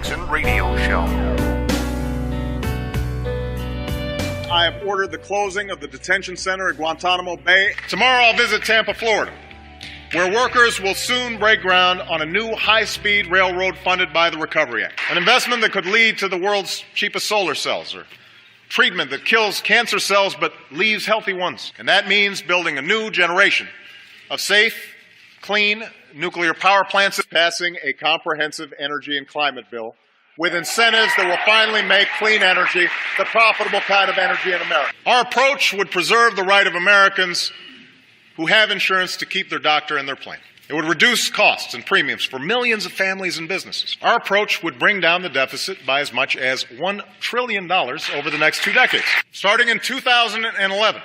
Jackson Radio Show. I have ordered the closing of the detention center at Guantanamo Bay. Tomorrow I'll visit Tampa, Florida, where workers will soon break ground on a new high-speed railroad funded by the Recovery Act. An investment that could lead to the world's cheapest solar cells, or treatment that kills cancer cells but leaves healthy ones. And that means building a new generation of safe, clean nuclear power plants, passing a comprehensive energy and climate bill with incentives that will finally make clean energy the profitable kind of energy in America. Our approach would preserve the right of Americans who have insurance to keep their doctor and their plane. It would reduce costs and premiums for millions of families and businesses. Our approach would bring down the deficit by as much as $1 trillion over the next 2 decades. Starting in 2011,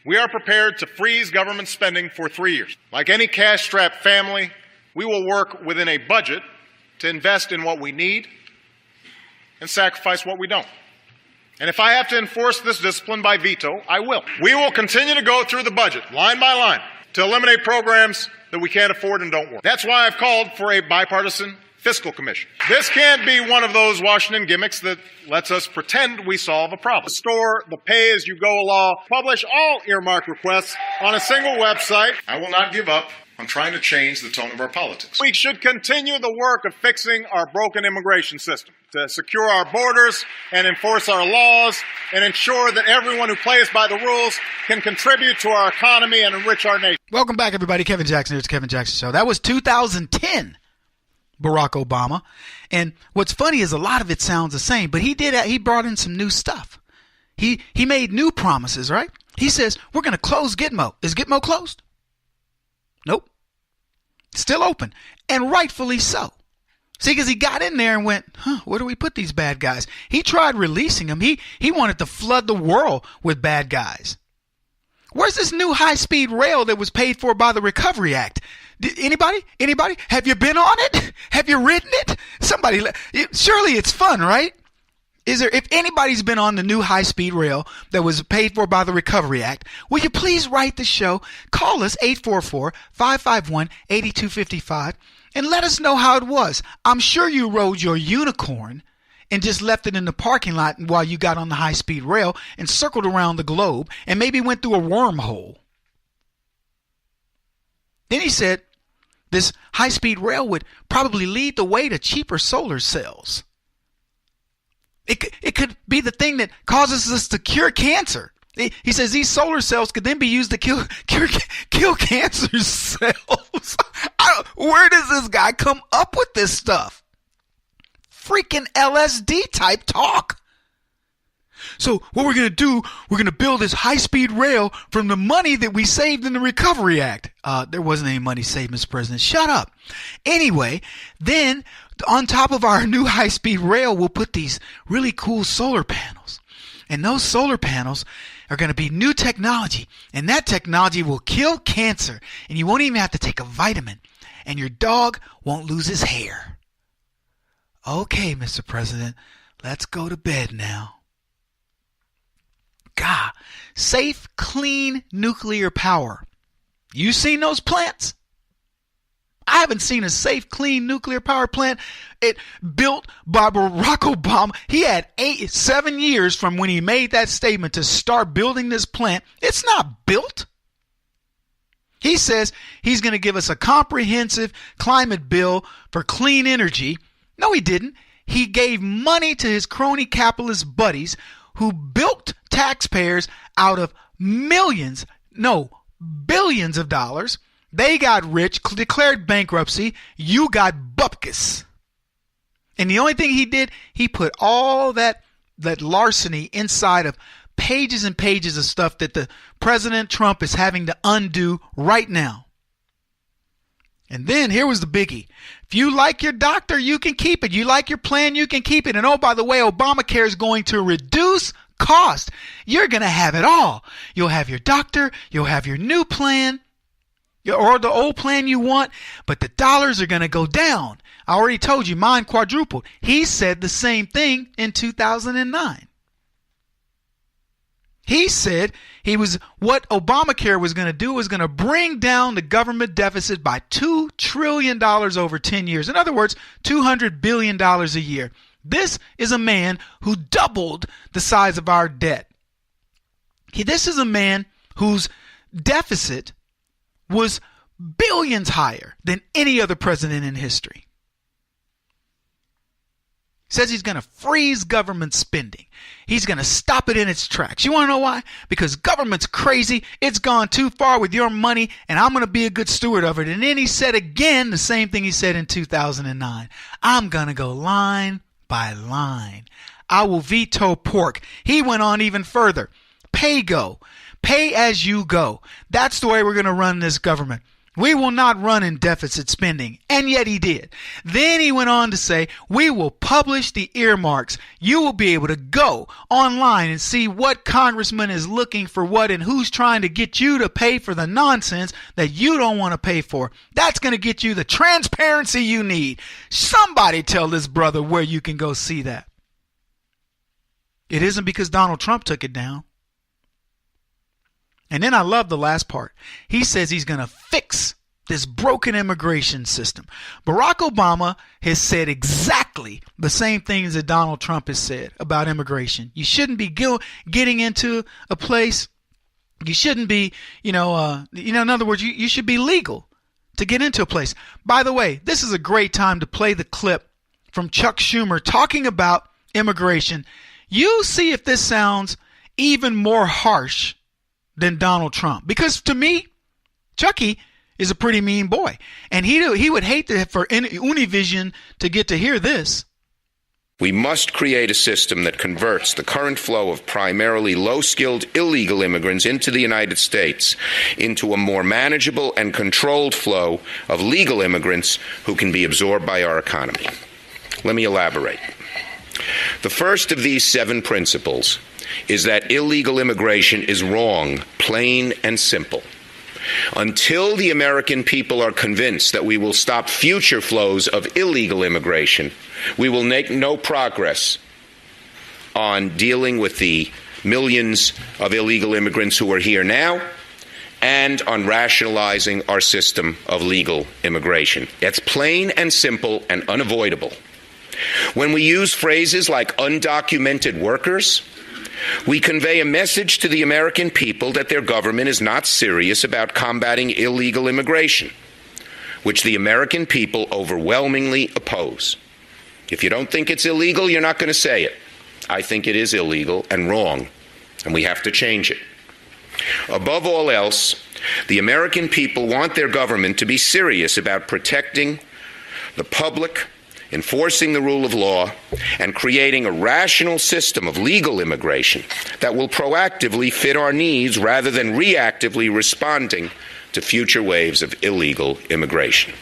we are prepared to freeze government spending for 3 years. Like any cash-strapped family, we will work within a budget to invest in what we need and sacrifice what we don't. And if I have to enforce this discipline by veto, I will. We will continue to go through the budget, line by line, to eliminate programs that we can't afford and don't work. That's why I've called for a bipartisan fiscal commission. This can't be one of those Washington gimmicks that lets us pretend we solve a problem. Restore the pay-as-you-go law, publish all earmark requests on a single website. I will not give up on trying to change the tone of our politics. We should continue the work of fixing our broken immigration system, to secure our borders and enforce our laws and ensure that everyone who plays by the rules can contribute to our economy and enrich our nation. Welcome back, everybody. Kevin Jackson here. It's Kevin Jackson Show. That was 2010, Barack Obama. And what's funny is a lot of it sounds the same, but he brought in some new stuff. He made new promises, right? He says, we're going to close Gitmo. Is Gitmo closed? Nope. Still open. And rightfully so. See, because he got in there and went, where do we put these bad guys? He tried releasing them. He wanted to flood the world with bad guys. Where's this new high-speed rail that was paid for by the Recovery Act? Anybody? Have you been on it? Have you ridden it? Somebody, surely it's fun, right? If anybody's been on the new high-speed rail that was paid for by the Recovery Act, will you please write the show? Call us 844-551-8255 and let us know how it was. I'm sure you rode your unicorn and just left it in the parking lot while you got on the high-speed rail and circled around the globe and maybe went through a wormhole. Then he said this high-speed rail would probably lead the way to cheaper solar cells. It could be the thing that causes us to cure cancer. He says these solar cells could then be used to kill cancer cells. Where does this guy come up with this stuff? Freaking LSD type talk. So what we're going to do, we're going to build this high-speed rail from the money that we saved in the Recovery Act. There wasn't any money saved, Mr. President. Shut up. Anyway, then on top of our new high-speed rail, we'll put these really cool solar panels. And those solar panels are going to be new technology. And that technology will kill cancer. And you won't even have to take a vitamin. And your dog won't lose his hair. Okay, Mr. President, let's go to bed now. God, safe, clean nuclear power. You seen those plants? I haven't seen a safe, clean nuclear power plant built by Barack Obama. He had 7 years from when he made that statement to start building this plant. It's not built. He says he's going to give us a comprehensive climate bill for clean energy. No, he didn't. He gave money to his crony capitalist buddies who bilked taxpayers out of billions of dollars. They got rich, declared bankruptcy. You got bupkis. And the only thing he did, he put all that larceny inside of pages and pages of stuff that the President Trump is having to undo right now. And then here was the biggie. If you like your doctor, you can keep it. You like your plan, you can keep it. And oh, by the way, Obamacare is going to reduce cost. You're going to have it all. You'll have your doctor, you'll have your new plan, or the old plan you want, but the dollars are going to go down. I already told you, mine quadrupled. He said the same thing in 2009. He said what Obamacare was going to do was going to bring down the government deficit by $2 trillion over 10 years. In other words, $200 billion a year. This is a man who doubled the size of our debt. This is a man whose deficit was billions higher than any other president in history. Says he's going to freeze government spending. He's going to stop it in its tracks. You want to know why? Because government's crazy. It's gone too far with your money, and I'm going to be a good steward of it. And then he said again the same thing he said in 2009. I'm going to go line by line. I will veto pork. He went on even further. Pay-go. Pay as you go. That's the way we're going to run this government. We will not run in deficit spending. And yet he did. Then he went on to say, we will publish the earmarks. You will be able to go online and see what congressman is looking for what and who's trying to get you to pay for the nonsense that you don't want to pay for. That's going to get you the transparency you need. Somebody tell this brother where you can go see that. It isn't because Donald Trump took it down. And then I love the last part. He says he's going to fix this broken immigration system. Barack Obama has said exactly the same things that Donald Trump has said about immigration. You shouldn't be getting into a place. You shouldn't be, in other words, you should be legal to get into a place. By the way, this is a great time to play the clip from Chuck Schumer talking about immigration. You see if this sounds even more harsh than Donald Trump. Because to me, Chucky is a pretty mean boy. And he would hate for Univision to get to hear this. We must create a system that converts the current flow of primarily low-skilled illegal immigrants into the United States into a more manageable and controlled flow of legal immigrants who can be absorbed by our economy. Let me elaborate. The first of these 7 principles is that illegal immigration is wrong, plain and simple. Until the American people are convinced that we will stop future flows of illegal immigration, we will make no progress on dealing with the millions of illegal immigrants who are here now and on rationalizing our system of legal immigration. It's plain and simple and unavoidable. When we use phrases like undocumented workers, we convey a message to the American people that their government is not serious about combating illegal immigration, which the American people overwhelmingly oppose. If you don't think it's illegal, you're not going to say it. I think it is illegal and wrong, and we have to change it. Above all else, the American people want their government to be serious about protecting the public, enforcing the rule of law, and creating a rational system of legal immigration that will proactively fit our needs rather than reactively responding to future waves of illegal immigration.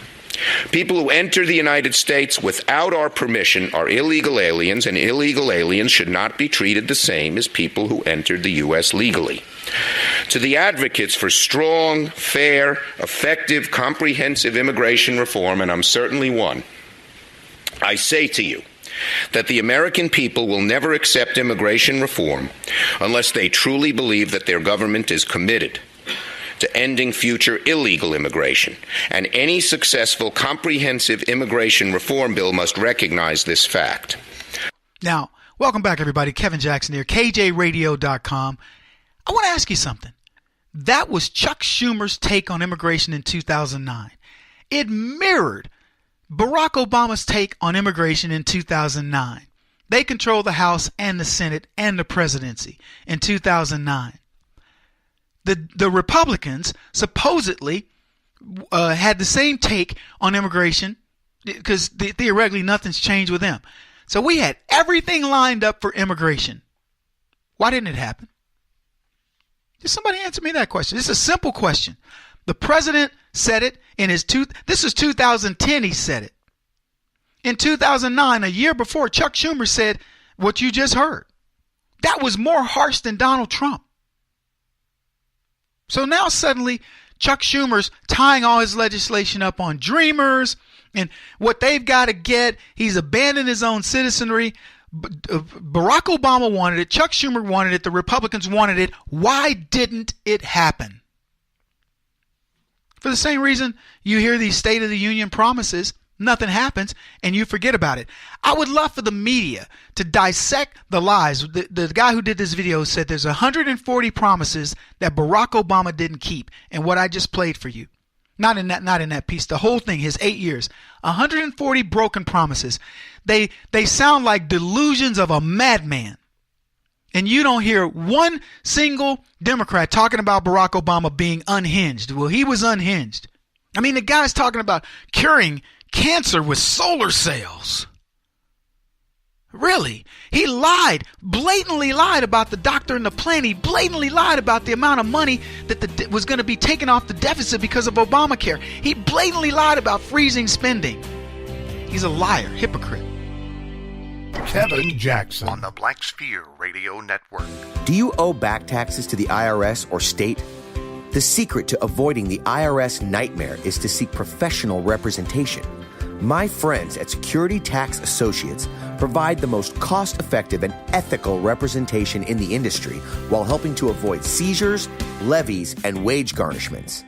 People who enter the United States without our permission are illegal aliens, and illegal aliens should not be treated the same as people who entered the U.S. legally. To the advocates for strong, fair, effective, comprehensive immigration reform, and I'm certainly one, I say to you that the American people will never accept immigration reform unless they truly believe that their government is committed to ending future illegal immigration. And any successful, comprehensive immigration reform bill must recognize this fact. Now, welcome back, everybody. Kevin Jackson here, KJRadio.com. I want to ask you something. That was Chuck Schumer's take on immigration in 2009. It mirrored Barack Obama's take on immigration in 2009. They control the House and the Senate and the presidency in 2009. The Republicans supposedly had the same take on immigration because theoretically nothing's changed with them. So we had everything lined up for immigration. Why didn't it happen? Just somebody answer me that question. It's a simple question. The president said it in this is 2010 he said it. In 2009, a year before, Chuck Schumer said what you just heard. That was more harsh than Donald Trump. So now suddenly Chuck Schumer's tying all his legislation up on dreamers and what they've got to get. He's abandoned his own citizenry. Barack Obama wanted it. Chuck Schumer wanted it. The Republicans wanted it. Why didn't it happen? For the same reason you hear these State of the Union promises, nothing happens, and you forget about it. I would love for the media to dissect the lies. The guy who did this video said there's 140 promises that Barack Obama didn't keep, and what I just played for you. Not in that piece. The whole thing, his 8 years. 140 broken promises. They sound like delusions of a madman. And you don't hear one single Democrat talking about Barack Obama being unhinged. Well, he was unhinged. I mean, the guy's talking about curing cancer with solar cells. Really? He lied, blatantly lied about the doctor and the plan. He blatantly lied about the amount of money that was going to be taken off the deficit because of Obamacare. He blatantly lied about freezing spending. He's a liar, hypocrite. Kevin Jackson on the Black Sphere Radio Network. Do you owe back taxes to the IRS or state? The secret to avoiding the IRS nightmare is to seek professional representation. My friends at Security Tax Associates provide the most cost-effective and ethical representation in the industry while helping to avoid seizures, levies, and wage garnishments.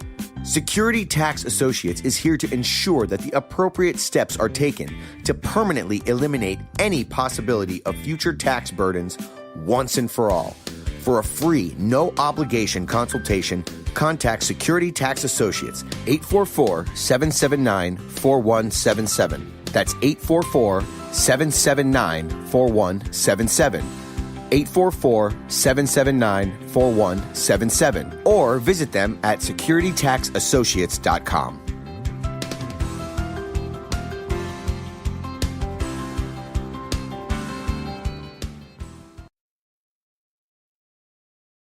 Security Tax Associates is here to ensure that the appropriate steps are taken to permanently eliminate any possibility of future tax burdens once and for all. For a free, no-obligation consultation, contact Security Tax Associates, 844-779-4177. That's 844-779-4177. 844-779-4177. Or visit them at securitytaxassociates.com.